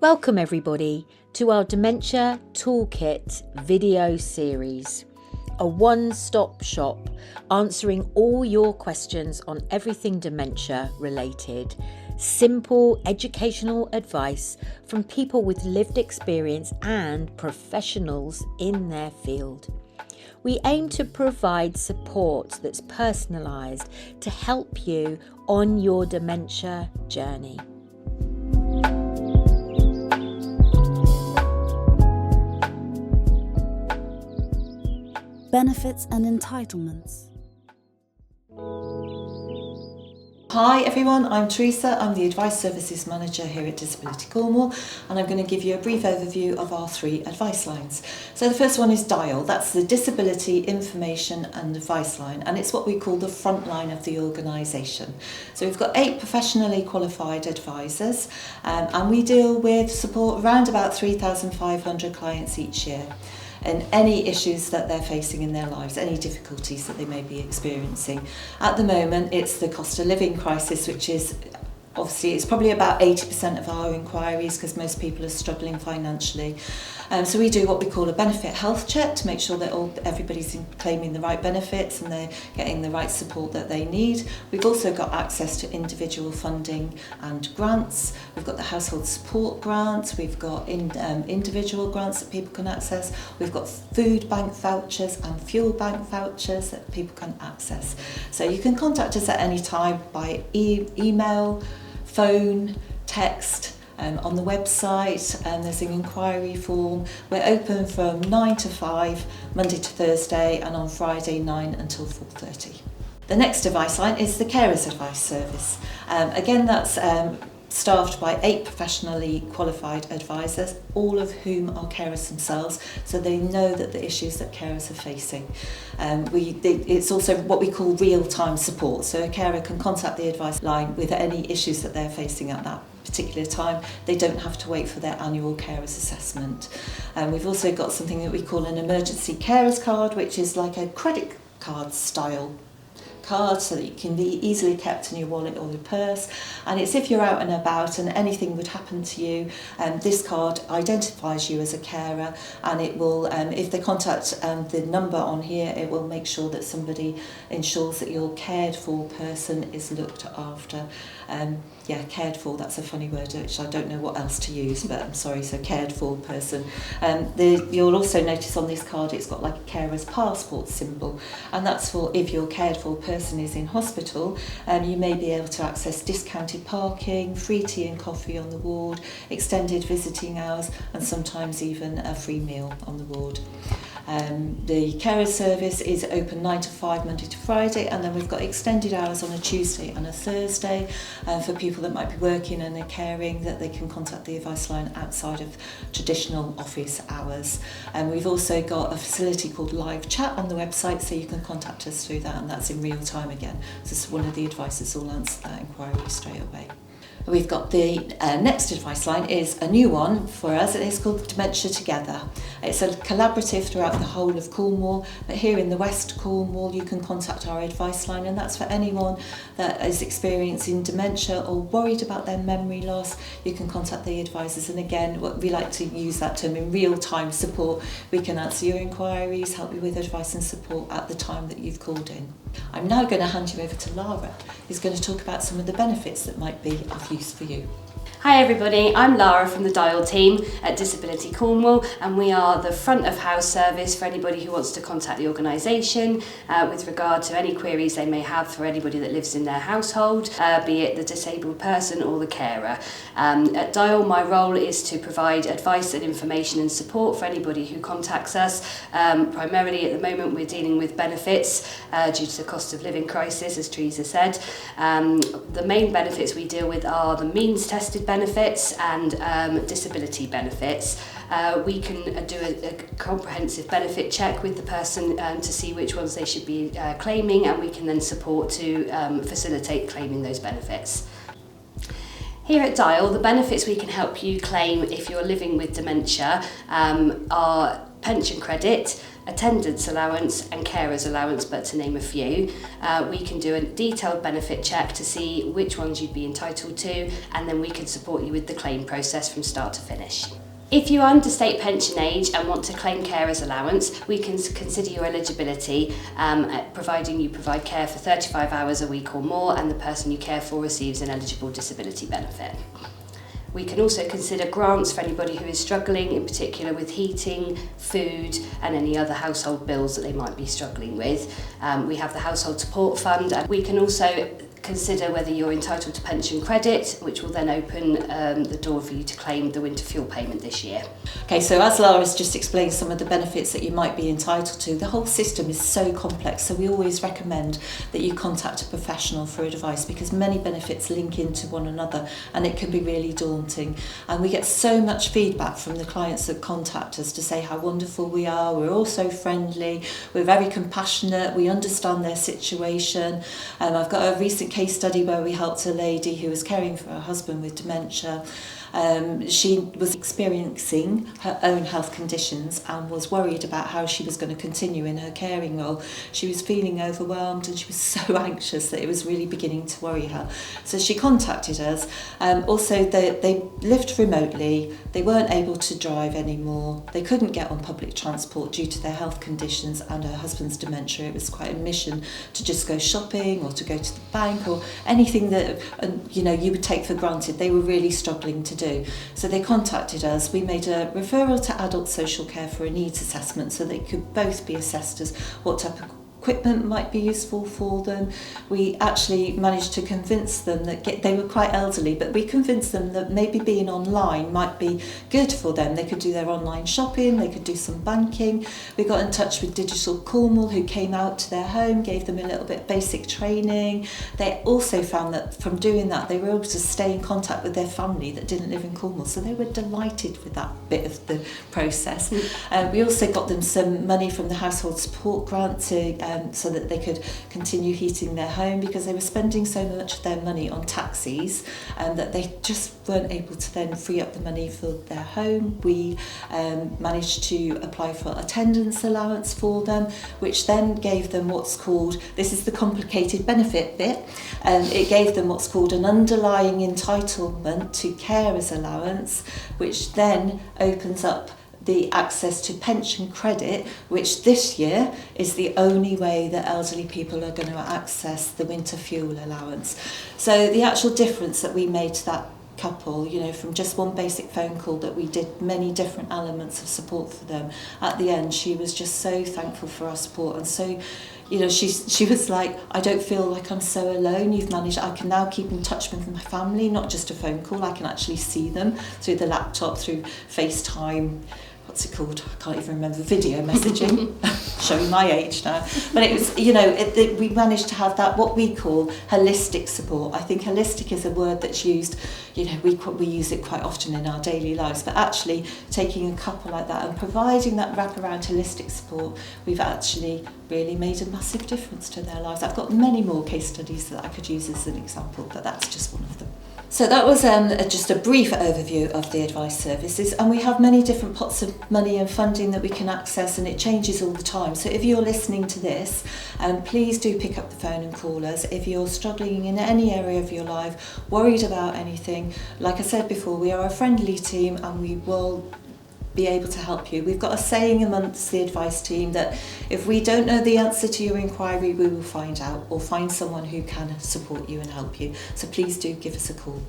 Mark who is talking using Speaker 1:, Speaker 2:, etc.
Speaker 1: Welcome everybody to our Dementia Toolkit video series, a one-stop shop answering all your questions on everything dementia related. Simple educational advice from people with lived experience and professionals in their field. We aim to provide support that's personalised to help you on your dementia journey.
Speaker 2: Benefits and entitlements.
Speaker 3: Hi everyone, I'm Teresa. I'm the Advice Services Manager here at Disability Cornwall, and I'm going to give you a brief overview of our 3 advice lines. So the first one is DIAL. That's the Disability Information and Advice Line, and it's what we call the front line of the organisation. So we've got 8 professionally qualified advisors, and we deal with support around about 3,500 clients each year. And any issues that they're facing in their lives, any difficulties that they may be experiencing. At the moment, it's the cost of living crisis, which is obviously, it's probably about 80% of our inquiries because most people are struggling financially. So we do what we call a benefit health check to make sure that everybody's claiming the right benefits and they're getting the right support that they need. We've also got access to individual funding and grants. We've got the household support grants. We've got individual grants that people can access. We've got food bank vouchers and fuel bank vouchers that people can access. So you can contact us at any time by email, phone, text, on the website, and there's an inquiry form. We're open from 9 to 5, Monday to Thursday, and on Friday 9 until 4:30. The next advice line is the Carers Advice Service. Again, that's staffed by 8 professionally qualified advisors, all of whom are carers themselves, so they know that the issues that carers are facing. It's also what we call real-time support, so a carer can contact the advice line with any issues that they're facing at that particular time. They don't have to wait for their annual carers assessment. We've also got something that we call an emergency carers card, which is like a credit card style card, so that you can be easily kept in your wallet or your purse, and it's if you're out and about and anything would happen to you, this card identifies you as a carer, and it will, if they contact the number on here, it will make sure that somebody ensures that your cared for person is looked after. Cared for, that's a funny word which I don't know what else to use, but I'm sorry, so cared for person. You'll also notice on this card it's got like a carer's passport symbol, and that's for if your cared for person is in hospital, you may be able to access discounted parking, free tea and coffee on the ward, extended visiting hours, and sometimes even a free meal on the ward. The carer service is open 9 to 5 Monday to Friday, and then we've got extended hours on a Tuesday and a Thursday for people that might be working and are caring, that they can contact the advice line outside of traditional office hours. And we've also got a facility called live chat on the website, so you can contact us through that, and that's in real time again. So one of the advisors will answer that inquiry straight away. We've got the next advice line is a new one for us. It's called Dementia Together. It's a collaborative throughout the whole of Cornwall, but here in the West Cornwall you can contact our advice line, and that's for anyone that is experiencing dementia or worried about their memory loss. You can contact the advisors, and again, we like to use that term in real-time support. We can answer your inquiries, help you with advice and support at the time that you've called in. I'm now going to hand you over to Lara, who's going to talk about some of the benefits that might be of use for you.
Speaker 4: Hi everybody, I'm Lara from the DIAL team at Disability Cornwall, and we are the front of house service for anybody who wants to contact the organisation with regard to any queries they may have for anybody that lives in their household, be it the disabled person or the carer. At DIAL, my role is to provide advice and information and support for anybody who contacts us. Primarily at the moment we're dealing with benefits due to the cost of living crisis, as Teresa said. The main benefits we deal with are the means tested benefits and disability benefits. We can do a comprehensive benefit check with the person to see which ones they should be claiming, and we can then support to facilitate claiming those benefits. Here at DIAL, the benefits we can help you claim if you're living with dementia are pension credit, attendance allowance and carers allowance, but to name a few. We can do a detailed benefit check to see which ones you'd be entitled to, and then we can support you with the claim process from start to finish. If you're under state pension age and want to claim carers allowance, we can consider your eligibility, providing you provide care for 35 hours a week or more and the person you care for receives an eligible disability benefit. We can also consider grants for anybody who is struggling, in particular with heating, food and any other household bills that they might be struggling with. We have the Household Support Fund, and we can also consider whether you're entitled to pension credit, which will then open the door for you to claim the winter fuel payment this year.
Speaker 3: Okay, so as Lara's just explained some of the benefits that you might be entitled to, the whole system is so complex, so we always recommend that you contact a professional for advice because many benefits link into one another and it can be really daunting. And we get so much feedback from the clients that contact us to say how wonderful we are, we're all so friendly, we're very compassionate, we understand their situation. I've got a recent case study where we helped a lady who was caring for her husband with dementia. She was experiencing her own health conditions and was worried about how she was going to continue in her caring role. She was feeling overwhelmed and she was so anxious that it was really beginning to worry her. So she contacted us. Also, they lived remotely. They weren't able to drive anymore. They couldn't get on public transport due to their health conditions and her husband's dementia. It was quite a mission to just go shopping or to go to the bank or anything that you would take for granted. They were really struggling to do. So they contacted us. We made a referral to adult social care for a needs assessment so they could both be assessed as what type of equipment might be useful for them. We actually managed to convince them that they were quite elderly, but we convinced them that maybe being online might be good for them. They could do their online shopping, they could do some banking. We got in touch with Digital Cornwall, who came out to their home, gave them a little bit of basic training. They also found that from doing that they were able to stay in contact with their family that didn't live in Cornwall, so they were delighted with that bit of the process. We also got them some money from the Household Support Grant so that they could continue heating their home, because they were spending so much of their money on taxis and that they just weren't able to then free up the money for their home. We managed to apply for attendance allowance for them, which then gave them what's called, this is the complicated benefit bit, it gave them what's called an underlying entitlement to carers allowance, which then opens up the access to pension credit, which this year is the only way that elderly people are going to access the winter fuel allowance. So the actual difference that we made to that couple, from just one basic phone call, that we did many different elements of support for them. At the end, she was just so thankful for our support, and so she was like, I don't feel like I'm so alone. You've managed, I can now keep in touch with my family, not just a phone call. I can actually see them through the laptop, through FaceTime, what's it called? I can't even remember, video messaging, showing my age now. But it was, we managed to have that, what we call holistic support. I think holistic is a word that's used, we use it quite often in our daily lives, but actually taking a couple like that and providing that wraparound holistic support, we've actually really made a massive difference to their lives. I've got many more case studies that I could use as an example, but that's just one of them. So that was just a brief overview of the advice services, and we have many different pots of money and funding that we can access, and it changes all the time. So if you're listening to this, please do pick up the phone and call us. If you're struggling in any area of your life, worried about anything, like I said before, we are a friendly team and we will be able to help you. We've got a saying amongst the advice team that if we don't know the answer to your inquiry, we will find out or find someone who can support you and help you. So please do give us a call.